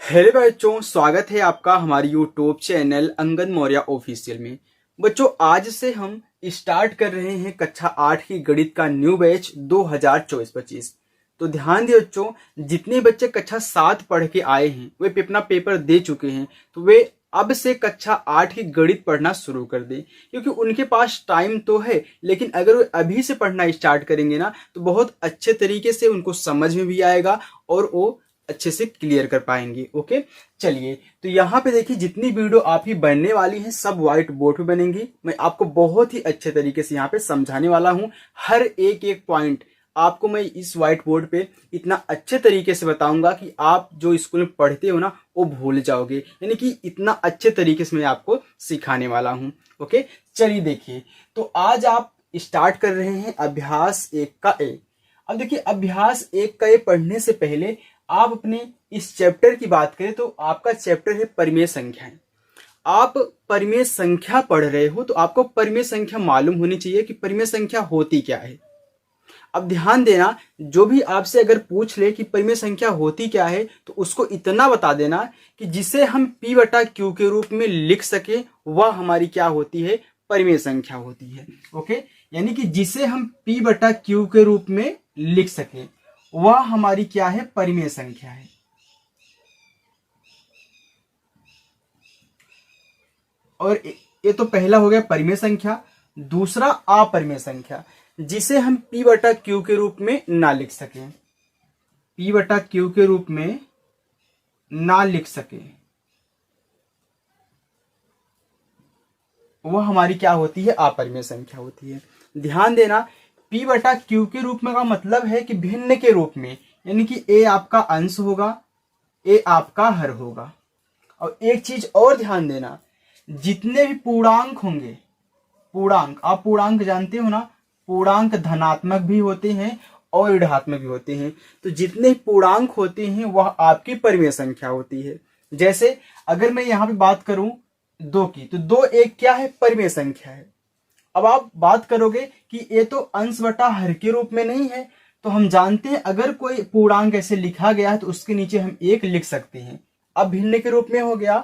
Hello बच्चों, स्वागत है आपका हमारी YouTube channel Angad Maurya official में। बच्चों, आज से हम स्टार्ट कर रहे हैं कक्षा 8 की गणित का न्यू बैच 2024-25। तो ध्यान दिए बच्चों, जितने बच्चे कक्षा 7 पढ़ के आए हैं वे अपना पेपर दे चुके हैं, तो वे अब से कक्षा 8 की गणित पढ़ना शुरू कर दें, क्योंकि उनके पास टाइम तो है, लेकिन अगर वे अभी से पढ़ना स्टार्ट करेंगे ना तो बहुत अच्छे तरीके से उनको समझ में भी आएगा और वो अच्छे से क्लियर कर पाएंगे। ओके, चलिए तो यहाँ पे देखिए, जितनी वीडियो आपकी बनने वाली है सब व्हाइट बोर्ड पे बनेंगी। मैं आपको बहुत ही अच्छे तरीके से यहाँ पे समझाने वाला हूँ। हर एक एक पॉइंट आपको मैं इस व्हाइट बोर्ड पे इतना अच्छे तरीके से बताऊंगा कि आप जो स्कूल में पढ़ते हो ना वो भूल जाओगे, यानी कि इतना अच्छे तरीके से मैं आपको सिखाने वाला हूँ। ओके, चलिए देखिए, तो आज आप स्टार्ट कर रहे हैं अभ्यास 1 का ए। अब देखिए, अभ्यास 1 का ए पढ़ने से पहले आप अपने इस चैप्टर की बात करें तो आपका चैप्टर है परिमेय संख्याएं। आप परिमेय संख्या पढ़ रहे हो तो आपको परिमेय संख्या मालूम होनी चाहिए कि परिमेय संख्या होती क्या है। अब ध्यान देना, जो भी आपसे अगर पूछ ले कि परिमेय संख्या होती क्या है तो उसको इतना बता देना कि जिसे हम P बटा Q के रूप में लिख सके वह हमारी क्या होती है, परिमेय संख्या होती है। ओके, यानी कि जिसे हम P बटा Q के रूप में लिख सके वह हमारी क्या है, परिमेय संख्या है। और ये तो पहला हो गया परिमेय संख्या। दूसरा अपरिमेय संख्या, जिसे हम P बटा Q के रूप में ना लिख सके, P बटा Q के रूप में ना लिख सके वह हमारी क्या होती है, अपरिमेय संख्या होती है। ध्यान देना, P बटा Q के रूप में का मतलब है कि भिन्न के रूप में, यानी कि A आपका अंश होगा, A आपका हर होगा। और एक चीज और ध्यान देना, जितने भी पूर्णांक होंगे, पूर्णांक आप पूर्णांक जानते हो ना, पूर्णांक धनात्मक भी होते हैं और ऋणात्मक भी होते हैं। तो जितने पूर्णांक होते हैं वह आपकी परिमेय संख्या होती है। जैसे अगर मैं यहाँ पे बात करूं 2 की, तो 2 एक क्या है, परिमेय संख्या है। अब आप बात करोगे कि ये तो अंश बटा हर के रूप में नहीं है, तो हम जानते हैं अगर कोई पूर्णांक ऐसे लिखा गया है तो उसके नीचे हम 1 लिख सकते हैं। अब भिन्न के रूप में हो गया,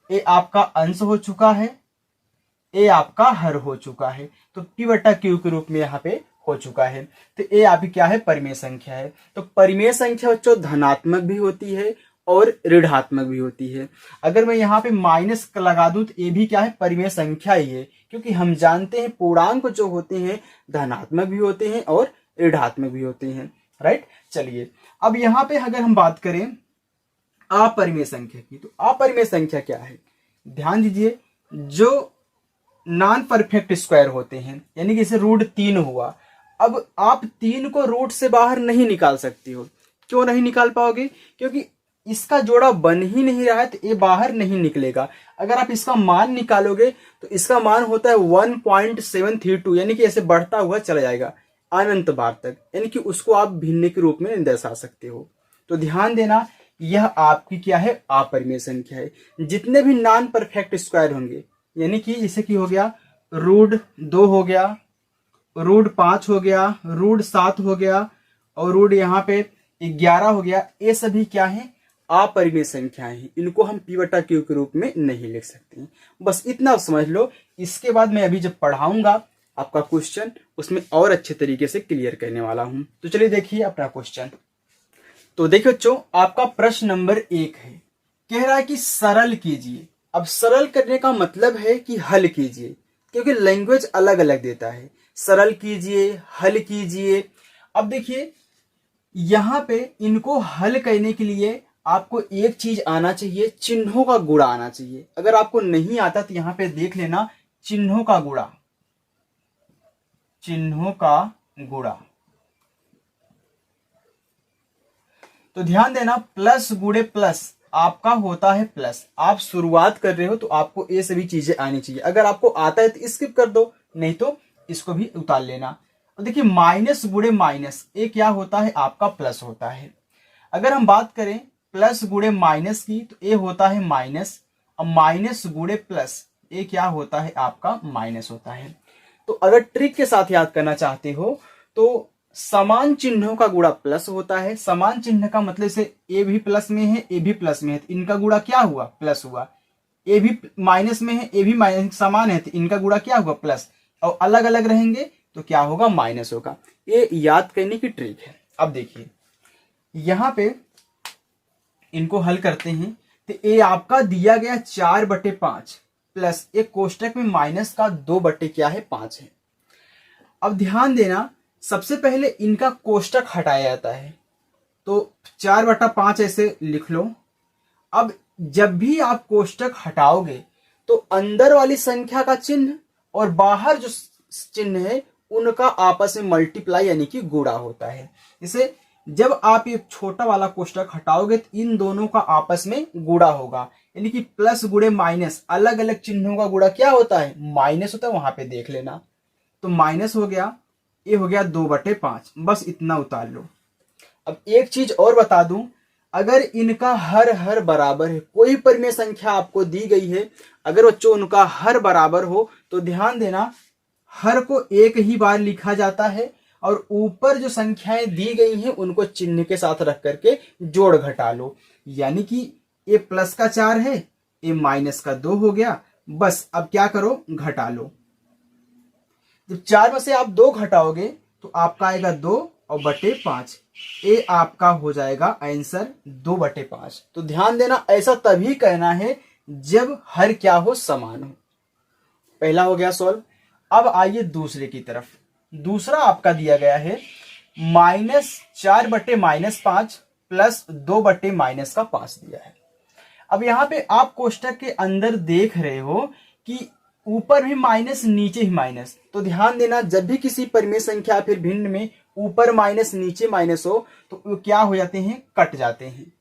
ये आपका अंश हो चुका है, ए आपका हर हो चुका है, तो P बटा Q के रूप में यहाँ पे हो चुका है। तो ए आपकी क्या है, परिमेय संख्या है। तो परिमेय संख्या बच्चों धनात्मक भी होती है और ऋणात्मक भी होती है। अगर मैं यहाँ पे माइनस लगा दूं तो ये भी क्या है, परिमेय संख्या ही है, क्योंकि हम जानते हैं पूर्णांक जो होते हैं धनात्मक भी होते हैं और ऋणात्मक भी होते हैं। राइट, चलिए अब यहाँ पे अगर हम बात करें अपरिमेय संख्या की, तो अपरिमेय संख्या क्या है, ध्यान दीजिए, जो नॉन परफेक्ट स्क्वायर होते हैं, यानी कि जैसे रूट 3 हुआ। अब आप 3 को रूट से बाहर नहीं निकाल सकती हो। क्यों नहीं निकाल पाओगे, क्योंकि इसका जोड़ा बन ही नहीं रहा है, तो ये बाहर नहीं निकलेगा। अगर आप इसका मान निकालोगे तो इसका मान होता है 1.732, यानी कि ऐसे बढ़ता हुआ चला जाएगा अनंत बार तक, यानी कि उसको आप भिन्न के रूप में दर्शा सकते हो। तो ध्यान देना, यह आपकी क्या है, अपरिमेय संख्या है। जितने भी नॉन परफेक्ट स्क्वायर होंगे, यानी कि जैसे कि हो गया रूट 2 हो गया, रूट 5 हो गया, रूट 7 हो गया और रूट यहाँ पे 11 हो गया, ये सभी क्या है, अपरिमेय संख्याएं हैं। इनको हम P बटा Q के रूप में नहीं लिख सकते। बस इतना समझ लो। इसके बाद मैं अभी जब पढ़ाऊंगा आपका क्वेश्चन, उसमें और अच्छे तरीके से क्लियर करने वाला हूं। तो चलिए देखिए अपना क्वेश्चन। तो देखिए बच्चों, आपका प्रश्न नंबर 1 है, कह रहा है कि सरल कीजिए। अब सरल करने का मतलब है कि हल कीजिए, क्योंकि लैंग्वेज अलग अलग देता है। सरल कीजिए, हल कीजिए। अब देखिए, यहां पे इनको हल करने के लिए आपको एक चीज आना चाहिए, चिन्हों का गुणा आना चाहिए। अगर आपको नहीं आता तो यहां पे देख लेना, चिन्हों का गुणा, चिन्हों का गुणा। तो ध्यान देना, प्लस गुणे प्लस आपका होता है प्लस। आप शुरुआत कर रहे हो तो आपको ये सभी चीजें आनी चाहिए। अगर आपको आता है तो स्किप कर दो, नहीं तो इसको भी उतार लेना। और देखिए, माइनस गुणे माइनस ये क्या होता है, आपका प्लस होता है। अगर हम बात करें प्लस गुणे माइनस की, तो ये होता है माइनस। और माइनस गुणे प्लस ये क्या होता है, आपका माइनस होता है। तो अगर ट्रिक के साथ याद करना चाहते हो तो समान चिन्हों का गुणा प्लस होता है। समान चिन्ह का मतलब से ए भी प्लस में है, ए भी प्लस में है, तो इनका गुणा क्या हुआ? प्लस हुआ। ए भी माइनस में है, ए भी माइनस समान है, तो इनका गुणा क्या हुआ? प्लस। और अलग अलग रहेंगे तो क्या होगा? माइनस होगा। ये याद करने की ट्रिक है। अब देखिए यहां पे इनको हल करते हैं, तो ए आपका दिया गया 4/5 प्लस एक कोष्टक में माइनस का 2/5 है। अब ध्यान देना, सबसे पहले इनका कोष्टक हटाया जाता है, तो 4/5 ऐसे लिख लो। अब जब भी आप कोष्टक हटाओगे तो अंदर वाली संख्या का चिन्ह और बाहर जो चिन्ह है उनका आपस में मल्टीप्लाई यानी कि गुणा होता है। इसे जब आप ये छोटा वाला कोष्टक हटाओगे तो इन दोनों का आपस में गुणा होगा, यानी कि प्लस गुणे माइनस, अलग अलग चिन्हों का गुणा क्या होता है? माइनस होता है। वहां पे देख लेना, तो माइनस हो गया, ये हो गया 2/5, बस इतना उतार लो। अब एक चीज और बता दूं, अगर इनका हर बराबर है, कोई परिमेय संख्या आपको दी गई है, अगर बच्चों उनका हर बराबर हो तो ध्यान देना हर को एक ही बार लिखा जाता है और ऊपर जो संख्याएं दी गई हैं उनको चिन्ह के साथ रख करके जोड़ घटा लो। यानी कि ये प्लस का 4 है, ये माइनस का 2 हो गया। बस अब क्या करो? घटा लो। जब 4 में से आप 2 घटाओगे तो आपका आएगा 2 और बटे 5, ये आपका हो जाएगा आंसर 2/5। तो ध्यान देना, ऐसा तभी कहना है जब हर क्या हो? समान हो। पहला हो गया सॉल्व। अब आइए दूसरे की तरफ। दूसरा आपका दिया गया है -4/-5 प्लस 2/-5 दिया है। अब यहां पे आप कोष्टक के अंदर देख रहे हो कि ऊपर भी माइनस नीचे ही माइनस, तो ध्यान देना जब भी किसी परिमेय संख्या फिर भिन्न में ऊपर माइनस नीचे माइनस हो तो वो क्या हो जाते हैं? कट जाते हैं।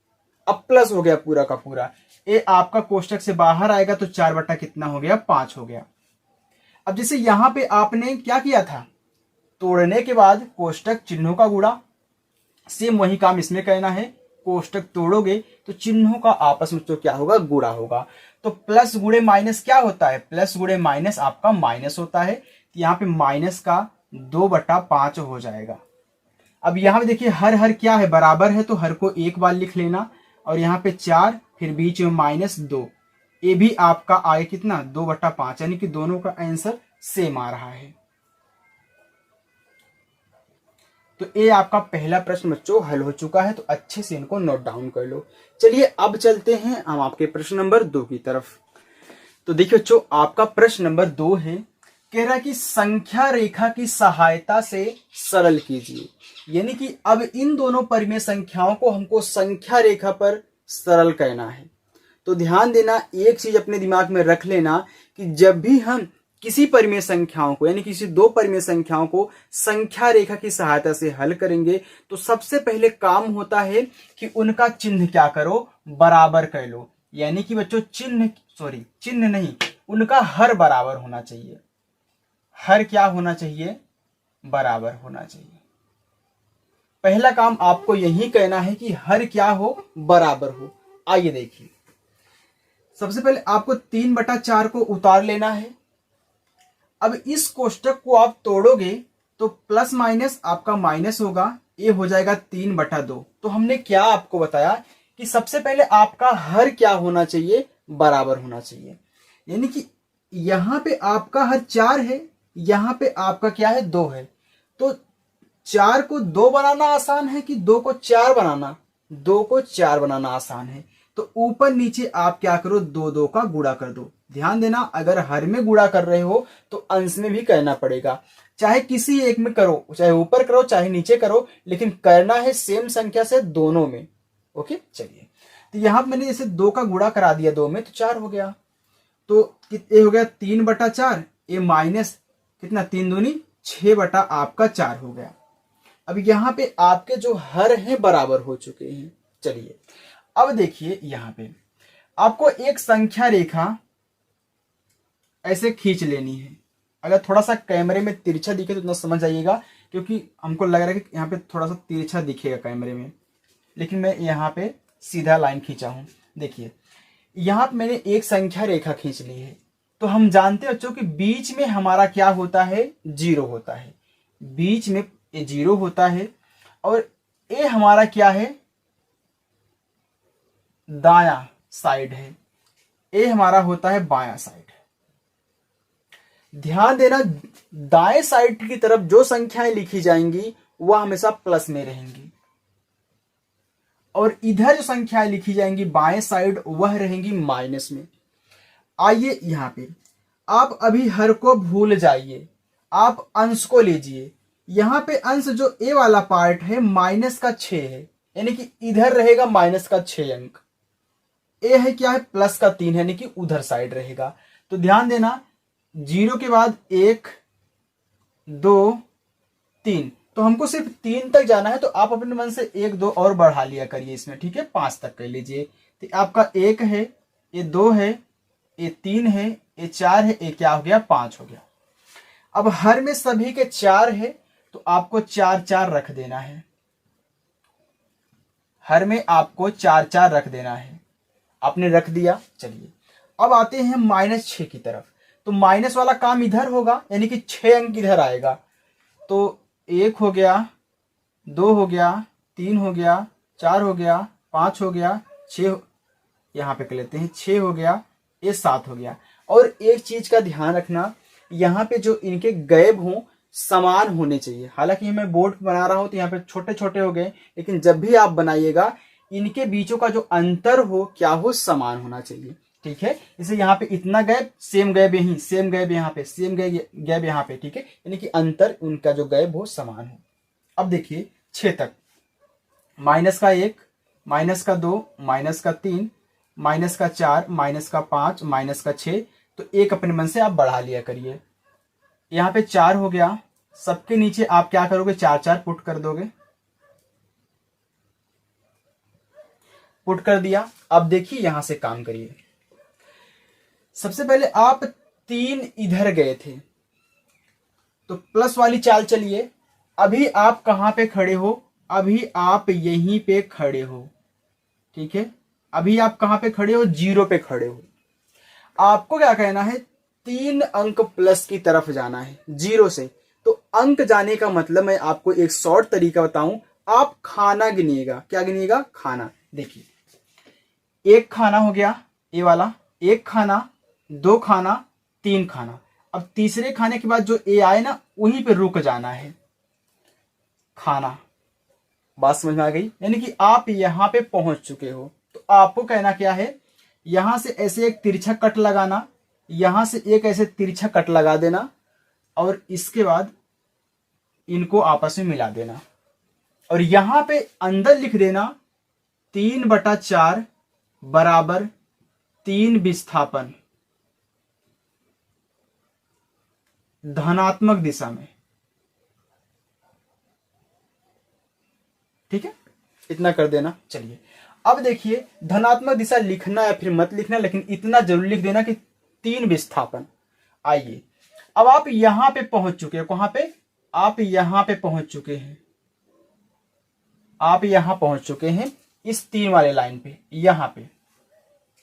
अब प्लस हो गया पूरा का पूरा, ये आपका कोष्टक से बाहर आएगा तो 4 कितना हो गया? 5 हो गया। अब जैसे यहां पे आपने क्या किया था? तोड़ने के बाद कोष्टक चिन्हों का गुणा, सेम वही काम इसमें करना है। कोष्टक तोड़ोगे तो चिन्हों का आपस में तो क्या होगा? गुणा होगा। तो प्लस गुणे माइनस क्या होता है? प्लस गुणे माइनस आपका माइनस होता है। तो यहाँ पे माइनस का 2/5 हो जाएगा। अब यहाँ पे देखिए हर क्या है? बराबर है, तो हर को एक बार लिख लेना। और यहाँ पे 4, फिर बीच में -2, ये भी आपका आए कितना? 2/5, यानी कि दोनों का आंसर सेम आ रहा है। तो ये आपका पहला प्रश्न बच्चों हल हो चुका है, तो अच्छे से इनको नोट डाउन कर लो। चलिए अब चलते हैं हम आपके प्रश्न नंबर 2 की तरफ। तो देखिए बच्चों, आपका प्रश्न नंबर 2 है, कह रहा है कि संख्या रेखा की सहायता से सरल कीजिए। यानी कि अब इन दोनों परिमेय संख्याओं को हमको संख्या रेखा पर सरल करना है। तो ध्यान देना, एक चीज अपने दिमाग में रख लेना कि जब भी हम किसी परिमेय संख्याओं को यानी किसी दो परिमेय संख्याओं को संख्या रेखा की सहायता से हल करेंगे तो सबसे पहले काम होता है कि उनका चिन्ह क्या करो? बराबर कर लो। यानी कि बच्चों चिन्ह नहीं, उनका हर बराबर होना चाहिए। हर क्या होना चाहिए? बराबर होना चाहिए। पहला काम आपको यही कहना है कि हर क्या हो? बराबर हो। आइए देखिए, सबसे पहले आपको 3/4 को उतार लेना है। अब इस कोष्टक को आप तोड़ोगे तो प्लस माइनस आपका माइनस होगा, ये हो जाएगा 3/2। तो हमने क्या आपको बताया कि सबसे पहले आपका हर क्या होना चाहिए? बराबर होना चाहिए। यानी कि यहां पे आपका हर 4 है, यहां पे आपका क्या है? 2 है। तो 4 को 2 बनाना आसान है कि 2 को 4 बनाना? 2 को 4 बनाना आसान है। तो ऊपर नीचे आप क्या करो? 2 का गुणा कर दो। ध्यान देना, अगर हर में गुणा कर रहे हो तो अंश में भी करना पड़ेगा। चाहे किसी एक में करो, चाहे ऊपर करो चाहे नीचे करो, लेकिन करना है सेम संख्या से दोनों में। ओके, चलिए। तो यहां मैंने जैसे 2 का गुणा करा दिया 2 में, तो 4 हो गया। तो ये हो गया 3/4, ये माइनस कितना? 3 दूनी 6 आपका 4 हो गया। अब यहां पे आपके जो हर हैं बराबर हो चुके हैं। चलिए अब देखिए, यहां पे आपको एक संख्या रेखा ऐसे खींच लेनी है। अगर थोड़ा सा कैमरे में तिरछा दिखे तो इतना समझ आइएगा, क्योंकि हमको लग रहा है कि यहाँ पे थोड़ा सा तिरछा दिखेगा कैमरे में, लेकिन मैं यहाँ पे सीधा लाइन खींचा हूं। देखिए यहाँ पे मैंने एक संख्या रेखा खींच ली है। तो हम जानते हैं बच्चों कि बीच में हमारा क्या होता है? 0 होता है। बीच में ये 0 होता है, और ए हमारा क्या है, दायां साइड है, ए हमारा होता है बायां साइड। ध्यान देना, दाएं साइड की तरफ जो संख्याएं लिखी जाएंगी वह हमेशा प्लस में रहेंगी, और इधर जो संख्याएं लिखी जाएंगी बाएं साइड वह रहेंगी माइनस में। आइए यहां पे आप अभी हर को भूल जाइए, आप अंश को लीजिए। यहां पे अंश जो ए वाला पार्ट है -6 है, यानी कि इधर रहेगा -6 अंक। ए है क्या है, +3 है, यानी कि उधर साइड रहेगा। तो ध्यान देना, 0 के बाद 1 2 3, तो हमको सिर्फ 3 तक जाना है, तो आप अपने मन से 1 2 और बढ़ा लिया करिए इसमें, ठीक है, 5 तक कर लीजिए। तो आपका 1 है, ये 2 है, ये 3 है, ये 4 है, ये क्या हो गया, 5 हो गया। अब हर में सभी के 4 है, तो आपको 4 4 रख देना है, हर में आपको 4 4 रख देना है। आपने रख दिया। चलिए अब आते हैं -6 की तरफ, तो माइनस वाला काम इधर होगा, यानी कि 6 अंक इधर आएगा। तो 1 हो गया, 2 हो गया, 3 हो गया, 4 हो गया, 5 हो गया, 6 यहाँ पे कर लेते हैं, 6 हो गया, ये 7 हो गया। और एक चीज का ध्यान रखना, यहाँ पे जो इनके गैब हों समान होने चाहिए। हालांकि मैं बोर्ड बना रहा हूं तो यहाँ पे छोटे छोटे हो गए, लेकिन जब भी आप बनाइएगा इनके बीचों का जो अंतर हो क्या हो, समान होना चाहिए, ठीक है। इसे यहाँ पे इतना गैप, सेम गैप यहीं, सेम गैप यहाँ पे, सेम गैप यहाँ पे, ठीक है, यानी कि अंतर उनका जो गैप हो समान हो। अब देखिए 6 तक, -1, -2, -3, -4, -5, -6, तो एक अपने मन से आप बढ़ा लिया करिए। यहाँ पे 4 हो गया, सबके नीचे आप क्या करोगे, 4 4 पुट कर दोगे, पुट कर दिया। अब देखिए यहां से काम करिए। सबसे पहले आप 3 इधर गए थे, तो प्लस वाली चाल चलिए। अभी आप कहां पे खड़े हो, अभी आप यहीं पे खड़े हो, ठीक है। अभी आप कहां पे खड़े हो, 0 पे खड़े हो। आपको क्या कहना है, 3 अंक प्लस की तरफ जाना है 0 से। तो अंक जाने का मतलब मैं आपको एक शॉर्ट तरीका बताऊं, आप खाना गिनिएगा। क्या गिनिएगा, खाना। देखिए 1 खाना हो गया, ये वाला 1 खाना, 2 खाना, 3 खाना। अब तीसरे खाने के बाद जो ए आए ना, वहीं पे रुक जाना है, खाना। बात समझ में आ गई, यानी कि आप यहां पे पहुंच चुके हो। तो आपको कहना क्या है, यहां से ऐसे एक तिरछा कट लगाना, यहां से एक ऐसे तिरछा कट लगा देना, और इसके बाद इनको आपस में मिला देना, और यहां पे अंदर लिख देना 3/4 बराबर 3 विस्थापन धनात्मक दिशा में, ठीक है, इतना कर देना। चलिए अब देखिए, धनात्मक दिशा लिखना या फिर मत लिखना, लेकिन इतना जरूर लिख देना कि 3 विस्थापन। आइए अब आप यहां पे पहुंच चुके हो, कहां पे, आप यहां पे पहुंच चुके हैं, आप यहां पहुंच चुके हैं इस 3 वाले लाइन पे, यहां पे।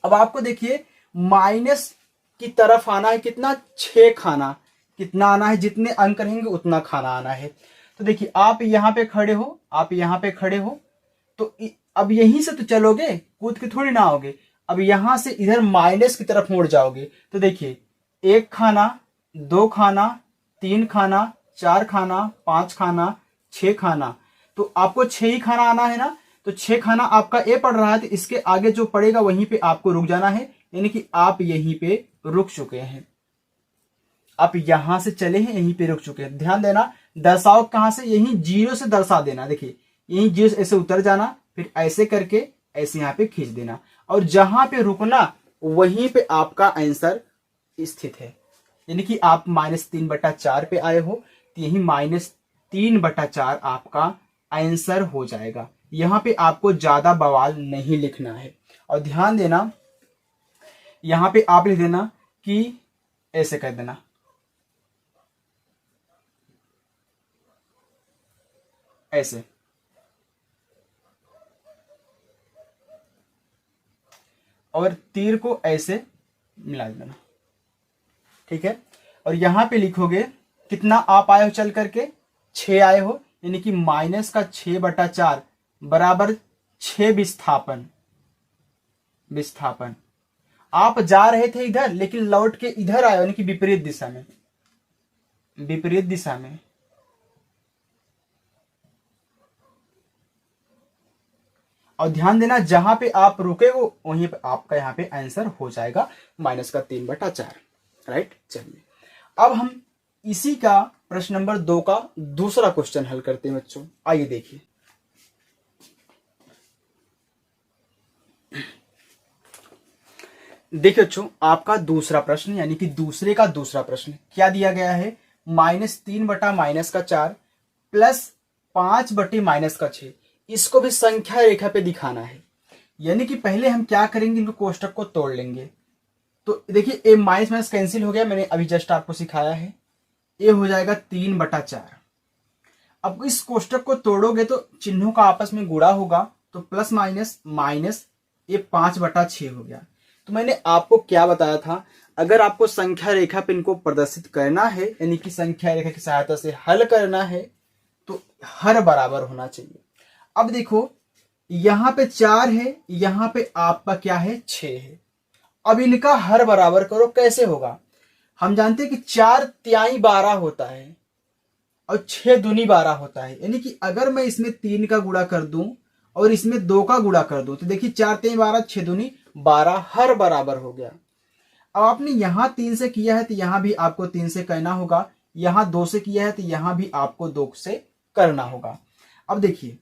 अब आपको देखिए माइनस की तरफ आना है, कितना, 6 खाना। कितना आना है, जितने अंक रहेंगे उतना खाना आना है। तो देखिए आप यहां पे खड़े हो, आप यहां पे खड़े हो, तो अब यहीं से तो चलोगे, कूद के थोड़ी ना आओगे। अब यहां से इधर माइनस की तरफ मुड़ जाओगे। तो देखिए 1 खाना, 2 खाना, 3 खाना, 4 खाना, 5 खाना, 6 खाना। तो आपको 6 ही खाना आना है ना, तो 6 खाना आपका ए पड़ रहा है, तो इसके आगे जो पड़ेगा वहीं पे आपको रुक जाना है, यानी कि आप यहीं पे रुक चुके हैं। आप यहां से चले हैं, यहीं पे रुक चुके हैं। ध्यान देना, दर्शाओ कहां से, यहीं 0 से दर्शा देना। देखिए यहीं 0 से ऐसे उतर जाना, फिर ऐसे करके ऐसे यहां पे खींच देना, और जहां पे रुकना वहीं पे आपका आंसर स्थित है। यानी कि आप -3/4 पे आए हो, तो यही -3/4 आपका आंसर हो जाएगा। यहां पे आपको ज्यादा बवाल नहीं लिखना है। और ध्यान देना, यहां पे आप लिख देना कि ऐसे कर देना, ऐसे, और तीर को ऐसे मिला देना, ठीक है। और यहां पे लिखोगे कितना आप आए हो चल करके, 6 आए हो, यानी कि -6/4 बराबर 6 विस्थापन। आप जा रहे थे इधर लेकिन लौट के इधर आए, यानी कि विपरीत दिशा में, और ध्यान देना जहां पे आप रुके हो वहीं पे आपका यहाँ पे आंसर हो जाएगा -3/4। राइट। चलिए अब हम इसी का प्रश्न नंबर 2 का दूसरा क्वेश्चन हल करते हैं बच्चों। आइए देखिए, देखिए बच्चों आपका दूसरा प्रश्न यानी कि दूसरे का दूसरा प्रश्न क्या दिया गया है, -3/-4 प्लस 5/-6। इसको भी संख्या रेखा पे दिखाना है। यानी कि पहले हम क्या करेंगे, इनको कोष्टक को तोड़ लेंगे। तो देखिए ए माइनस माइनस कैंसिल हो गया, मैंने अभी जस्ट आपको सिखाया है। ए हो जाएगा 3/4। अब इस कोष्टक को तोड़ोगे तो चिन्हों का आपस में गुणा होगा, तो प्लस माइनस माइनस ये 5/6 हो गया। तो मैंने आपको क्या बताया था, अगर आपको संख्या रेखा पे इनको प्रदर्शित करना है, यानी कि संख्या रेखा की सहायता से हल करना है, तो हर बराबर होना चाहिए। अब देखो यहां पे 4 है, यहां पे आपका क्या है 6 है। अब इनका हर बराबर करो, कैसे होगा, हम जानते हैं कि 4 तिहाई 12 होता है और 6 दूनी 12 होता है। यानी कि अगर मैं इसमें 3 का गुणा कर दूं और इसमें 2 का गुणा कर दूं, तो देखिए 4 तिहाई 12, 6 दूनी 12, हर बराबर हो गया। अब आपने यहां 3 से किया है तो यहां भी आपको 3 से करना होगा, यहां 2 से किया है तो यहां भी आपको 2 से करना होगा। अब देखिए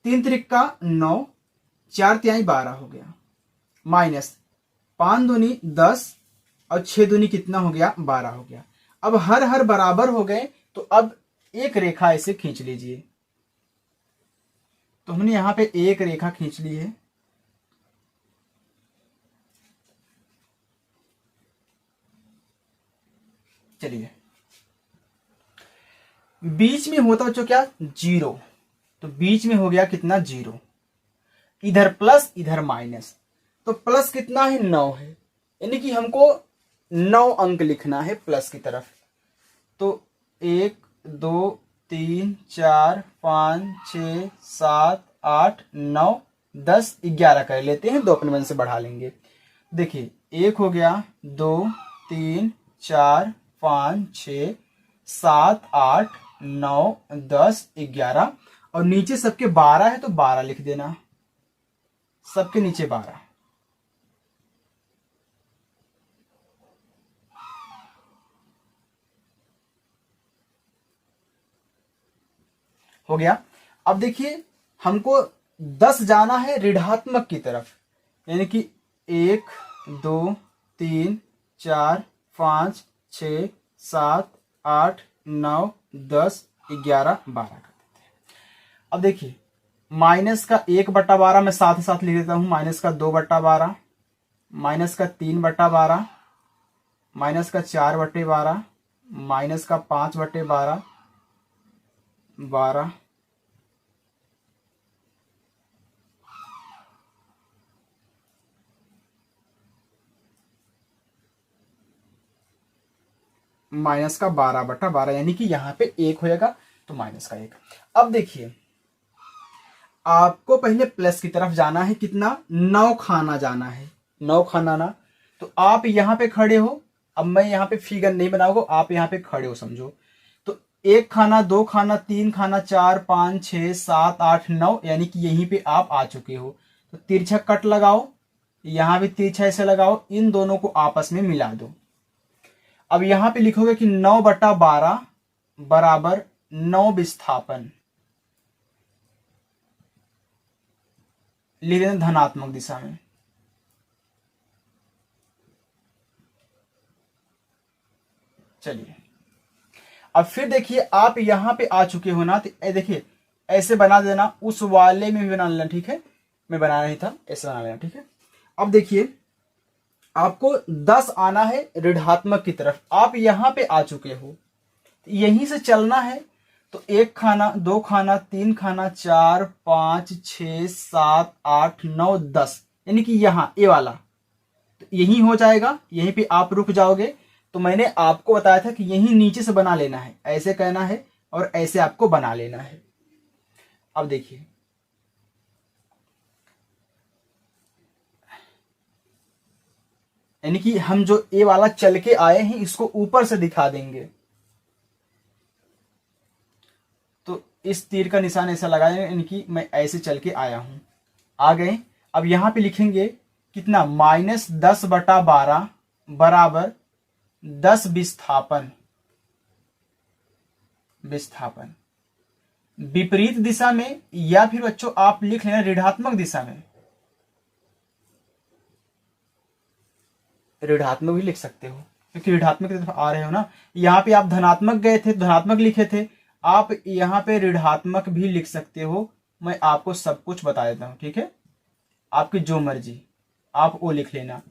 3 त्रिक 9, 4 तिहाई 12 हो गया, माइनस 5 दूनी 10 और 6 दूनी कितना हो गया 12 हो गया। अब हर हर बराबर हो गए, तो अब एक रेखा ऐसे खींच लीजिए। तो हमने यहां पे एक रेखा खींच ली है। चलिए बीच में होता बच्चों क्या 0, तो बीच में हो गया कितना 0, इधर प्लस इधर माइनस, तो प्लस कितना है 9 है, यानी कि हमको 9 अंक लिखना है प्लस की तरफ। तो 1 2 3 4 5 6 7 8 9 10 11 कर लेते हैं, 2 अपने मन से बढ़ा लेंगे। देखिए 1 हो गया, 2 3 4 5 6 7 8 9 10 11, और नीचे सबके 12 है तो 12 लिख देना, सबके नीचे 12। हो गया। अब देखिए हमको 10 जाना है ऋणात्मक की तरफ, यानी कि 1 2 3 4 5 6 7 8 9 10 11 12 कर देते हैं। अब देखिए माइनस का 1/12 मैं साथ ही साथ लिख देता हूं, माइनस का 2/12, माइनस का 3/12, माइनस का 4/12, माइनस का 5/12, 12, माइनस का 12/12, यानी कि यहां पे 1 हो जाएगा, तो माइनस का 1। अब देखिए आपको पहले प्लस की तरफ जाना है, कितना 9 खाना जाना है, 9 खाना ना, तो आप यहां पे खड़े हो। अब मैं यहां पे फिगर नहीं बनाऊंगा, आप यहां पे खड़े हो समझो। तो 1 खाना 2 खाना 3 खाना 4 5 6 7 8 9, यानी कि यहीं पे आप आ चुके हो। तो तिरछा कट लगाओ, यहां भी तिरछा ऐसे लगाओ, इन दोनों को आपस में मिला दो। अब यहां पे लिखोगे कि 9/12 बराबर 9 विस्थापन, लिख देना धनात्मक दिशा में। चलिए अब फिर देखिए आप यहां पे आ चुके हो ना, तो देखिए ऐसे बना देना, उस वाले में भी बना लेना, ठीक है, मैं बना नहीं था, ऐसे बना लेना, ठीक है। अब देखिए आपको 10 आना है ऋणात्मक की तरफ, आप यहां पे आ चुके हो, यहीं से चलना है। तो 1 खाना 2 खाना 3 खाना 4 5 6 7 8 9 10, यानी कि यहां ए वाला, तो यही हो जाएगा, यहीं पे आप रुक जाओगे। तो मैंने आपको बताया था कि यहीं नीचे से बना लेना है, ऐसे कहना है और ऐसे आपको बना लेना है। अब देखिए, यानी कि हम जो ए वाला चल के आए हैं इसको ऊपर से दिखा देंगे। तो इस तीर का निशान ऐसा लगाएंगे, यानी कि मैं ऐसे चल के आया हूं, आ गए। अब यहां पे लिखेंगे कितना, -10/12 बराबर 10 विस्थापन। विस्थापन विपरीत दिशा में, या फिर बच्चों आप लिख लेना ऋणात्मक दिशा में, ऋणात्मक भी लिख सकते हो क्योंकि ऋणात्मक की तरफ आ रहे हो ना। यहाँ पे आप धनात्मक गए थे, धनात्मक लिखे थे, आप यहाँ पे ऋणात्मक भी लिख सकते हो। मैं आपको सब कुछ बता देता हूँ, ठीक है, आपकी जो मर्जी, आप वो लिख लेना।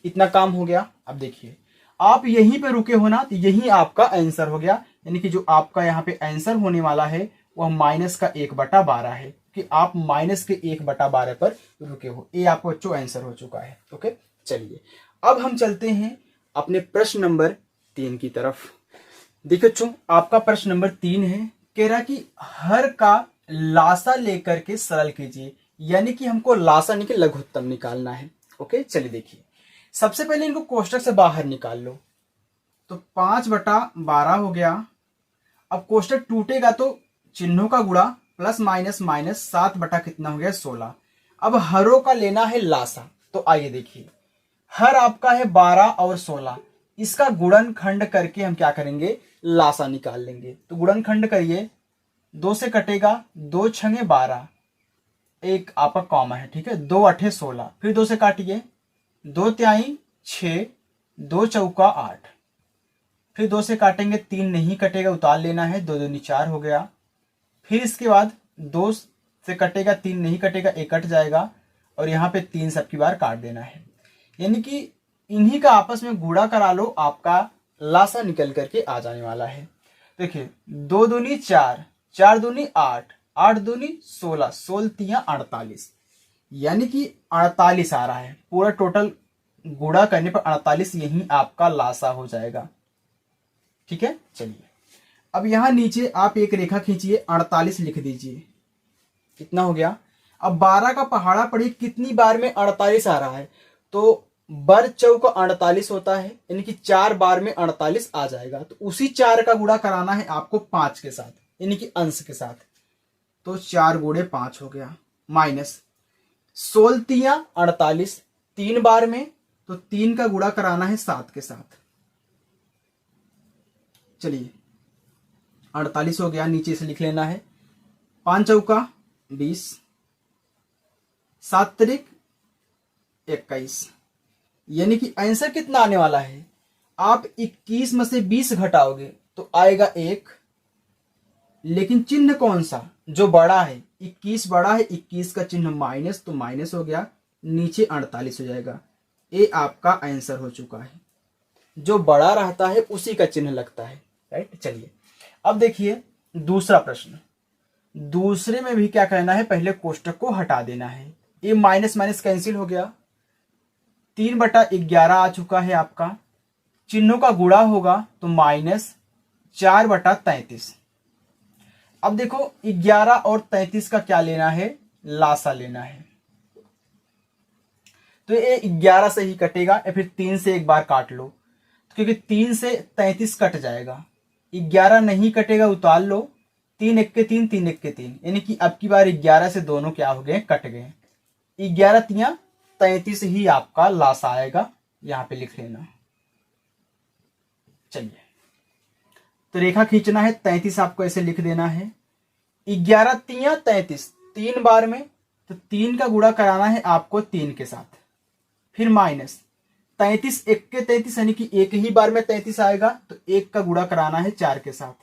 इतना काम हो गया। अब देखिए, आप यहीं पे रुके हो ना, तो यही आपका आंसर हो गया, यानी कि जो आपका यहाँ पे आंसर होने वाला है वह -1/12 है, कि आप -1/12 पर रुके हो। ये आपको बच्चों आंसर हो चुका है। ओके, चलिए अब हम चलते हैं अपने प्रश्न नंबर 3 की तरफ। देखो बच्चों, आपका प्रश्न नंबर 3 है, कह रहा कि हर का लासा लेकर के सरल कीजिए, यानी कि हमको लासा यानी कि लघुत्तम निकालना है। ओके, चलिए देखिए, सबसे पहले इनको कोष्टक से बाहर निकाल लो। तो 5/12 हो गया। अब कोष्टक टूटेगा तो चिन्हों का गुणा प्लस माइनस माइनस 7 बटा कितना हो गया 16। अब हरों का लेना है लासा। तो आइए देखिए, हर आपका है 12 और 16, इसका गुणनखंड करके हम क्या करेंगे, लासा निकाल लेंगे। तो गुणनखंड करिए, 2 से कटेगा, 2 छंगे 12, एक आपका कॉमा है, ठीक है, 2 अठे 16, फिर 2 से काटिए, 2 तिहाई 6, 2 चौका 8, फिर 2 से काटेंगे, 3 नहीं कटेगा, उतार लेना है, 2 दूनी 4 हो गया। फिर इसके बाद 2 से कटेगा, 3 नहीं कटेगा, 1 कट जाएगा, और यहाँ पे 3 सबकी बार काट देना है। यानी कि इन्हीं का आपस में गुणा करा लो, आपका लासा निकल करके आ जाने वाला है। देखिए, 2 दूनी 4, 4 दूनी 8, 8 दूनी 16, 16 तिया 48, यानी कि 48 आ रहा है। पूरा टोटल गुणा करने पर 48 यही आपका लासा हो जाएगा। ठीक है, चलिए अब यहां नीचे आप एक रेखा खींचिए, 48 लिख दीजिए, कितना हो गया। अब 12 का पहाड़ा पढ़िए, कितनी बार में 48 आ रहा है, तो बर चौक 48 होता है, यानी कि 4 बार में 48 आ जाएगा। तो उसी 4 का गुणा कराना है आपको 5 के साथ, यानी कि अंश के साथ। तो 4 गुणे 5 हो गया, माइनस 16 तिया 48, 3 बार में, तो 3 का गुणा कराना है 7 के साथ। चलिए 48 हो गया, नीचे से लिख लेना है, 5 चौका 20, 7 त्रिक 21, यानी कि आंसर कितना आने वाला है। आप 21 में से 20 घटाओगे तो आएगा 1, लेकिन चिन्ह कौन सा, जो बड़ा है, 21 बड़ा है, 21 का चिन्ह माइनस, तो माइनस हो गया, नीचे 48 हो जाएगा। ये आपका आंसर हो चुका है। जो बड़ा रहता है उसी का चिन्ह लगता है, राइट। चलिए अब देखिए दूसरा प्रश्न। दूसरे में भी क्या करना है, पहले कोष्टक को हटा देना है। ये माइनस माइनस कैंसिल हो गया, 3/11 आ चुका है आपका। चिन्हों का गुणा होगा तो -4/33। अब देखो 11 और 33 का क्या लेना है, लासा लेना है। तो ये 11 से ही कटेगा, या फिर 3 से एक बार काट लो, क्योंकि 3 से 33 कट जाएगा। 11 नहीं कटेगा, उतार लो, 3 एक के 3, 3 एक के 3, यानी कि अब की बार 11 से दोनों क्या हो गए, कट गए। 11 तिया 33 ही आपका लासा आएगा, यहां पे लिख लेना। चलिए तो रेखा खींचना है, 33 आपको ऐसे लिख देना है। 11 तिया 33, 3 बार में, तो 3 का गुणा कराना है आपको 3 के साथ, फिर माइनस 33 एक के 33, यानी कि एक ही बार में 33 आएगा, तो 1 का गुणा कराना है 4 के साथ,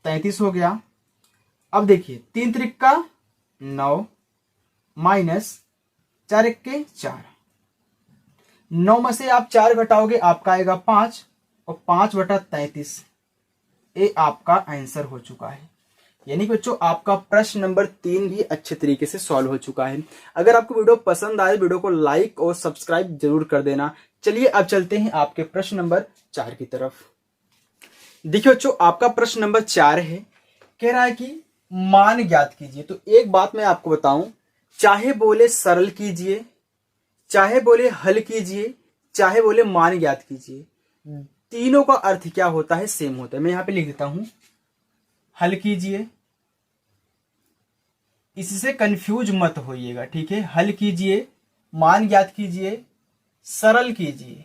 33 हो गया। अब देखिए 3 त्रिक का 9, माइनस 4 एक के 4, 9 में से आप 4 घटाओगे, आपका आएगा 5, और 5/33 ये आपका आंसर हो चुका है। यानी कि बच्चों आपका प्रश्न नंबर 3 भी अच्छे तरीके से सॉल्व हो चुका है। अगर आपको वीडियो पसंद आए, वीडियो को लाइक और सब्सक्राइब जरूर कर देना। चलिए अब चलते हैं आपके प्रश्न नंबर 4 की तरफ। देखिए बच्चों, आपका प्रश्न नंबर 4 है, कह रहा है कि मान ज्ञात कीजिए। तो एक बात मैं आपको बताऊं, चाहे बोले सरल कीजिए, चाहे बोले हल कीजिए, चाहे बोले मान ज्ञात कीजिए, तीनों का अर्थ क्या होता है, सेम होता है। मैं यहां पे लिख देता हूं, हल कीजिए, इससे कंफ्यूज मत होइएगा, ठीक है। हल कीजिए, मान ज्ञात कीजिए, सरल कीजिए,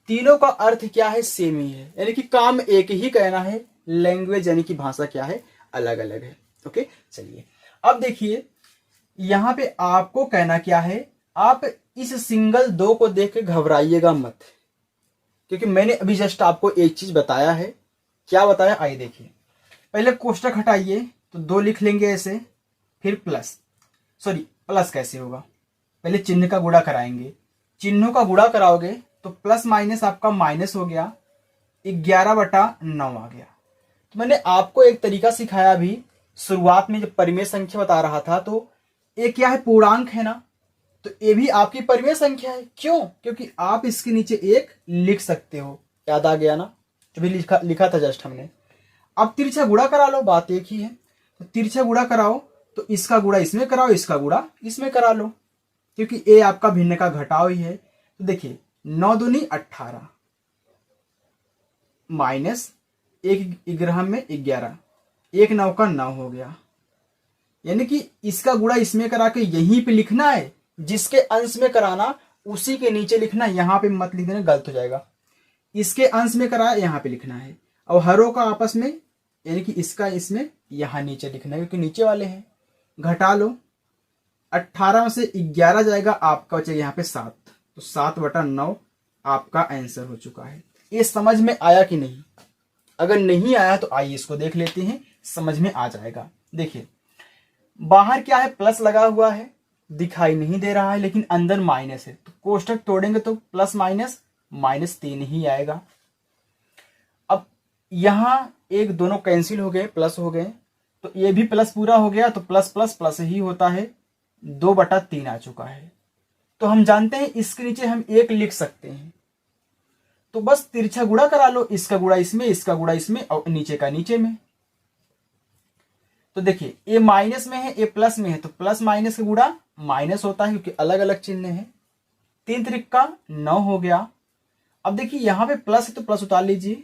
तीनों का अर्थ क्या है, सेम ही है, यानी कि काम एक ही कहना है, लैंग्वेज यानी कि भाषा क्या है, अलग अलग है। ओके, चलिए अब देखिए, यहां पे आपको कहना क्या है, आप इस सिंगल 2 को देख के घबराइएगा मत, क्योंकि मैंने अभी जस्ट आपको एक चीज बताया है। क्या बताया, आइए देखिए। पहले कोष्टक हटाइए, तो 2 लिख लेंगे ऐसे, फिर प्लस, सॉरी प्लस कैसे होगा, पहले चिन्ह का गुणा कराएंगे, चिन्हों का गुणा कराओगे तो प्लस माइनस आपका माइनस हो गया, 11/9 आ गया। तो मैंने आपको एक तरीका सिखाया अभी शुरुआत में, जब परिमेय संख्या बता रहा था, तो ये क्या है, पूर्णांक है ना, तो ये भी आपकी परिमेय संख्या है। क्यों? क्योंकि आप इसके नीचे 1 लिख सकते हो, याद आ गया ना, जो भी लिखा था जस्ट हमने। अब तिरछा गुणा करा लो, बात एक ही है। तो तिरछा गुणा कराओ, तो इसका गुणा इसमें कराओ, इसका गुणा इसमें करा लो, क्योंकि ए आपका भिन्न का घटाव ही है। तो देखिए 9 दूनी 18 माइनस 1 ग्रह में 11, 1 9 का 9 हो गया, यानी कि इसका गुणा इसमें करा के यहीं पे लिखना है, जिसके अंश में कराना उसी के नीचे लिखना, यहां पे मत लिख देना, गलत हो जाएगा। इसके अंश में कराया यहां पे लिखना है, और हरों का आपस में, यानी कि इसका इसमें यहां नीचे लिखना है, क्योंकि नीचे वाले हैं। घटा लो, 18 में से 11 जाएगा, आपका बचेगा यहाँ पे 7, तो 7/9 आपका आंसर हो चुका है। ये समझ में आया कि नहीं? अगर नहीं आया तो आइए इसको देख लेते हैं, समझ में आ जाएगा। देखिए बाहर क्या है, प्लस लगा हुआ है, दिखाई नहीं दे रहा है, लेकिन अंदर माइनस है, तो कोष्टक तोड़ेंगे तो प्लस माइनस -3 ही आएगा। अब यहां एक दोनों कैंसिल हो गए, प्लस हो गए, तो ये भी प्लस पूरा हो गया, तो प्लस प्लस प्लस ही होता है, 2/3 आ चुका है। तो हम जानते हैं इसके नीचे हम 1 लिख सकते हैं, तो बस तिरछा गुणा करा लो, इसका गुणा इसमें, इसका गुणा इसमें, और नीचे का नीचे में। तो देखिए ए माइनस में है, ए प्लस में है, तो प्लस माइनस का गुणा माइनस होता है, क्योंकि अलग अलग चिन्ह है। 3 त्रिका 9 हो गया। अब देखिए यहां पे प्लस है, तो प्लस उतार लीजिए,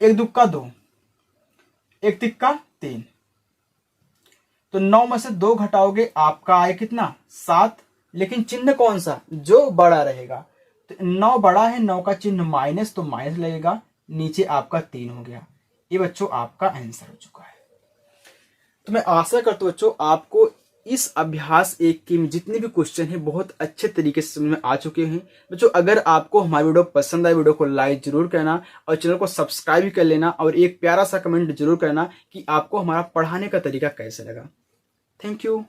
1 दुक्का 2, 1 तिक्का 3, तो 9 में से 2 घटाओगे, आपका आए कितना, 7, लेकिन चिन्ह कौन सा, जो बड़ा रहेगा। तो 9 बड़ा है, 9 का चिन्ह माइनस, तो माइनस लगेगा, नीचे आपका 3 हो गया। ये बच्चों आपका आंसर हो चुका है। तो मैं आशा करता हूं बच्चों आपको इस अभ्यास 1 के जितने भी क्वेश्चन हैं बहुत अच्छे तरीके से समझ में आ चुके हैं। बच्चों अगर आपको हमारी वीडियो पसंद आए, वीडियो को लाइक जरूर करना और चैनल को सब्सक्राइब भी कर लेना, और एक प्यारा सा कमेंट जरूर करना कि आपको हमारा पढ़ाने का तरीका कैसे लगा। Thank you.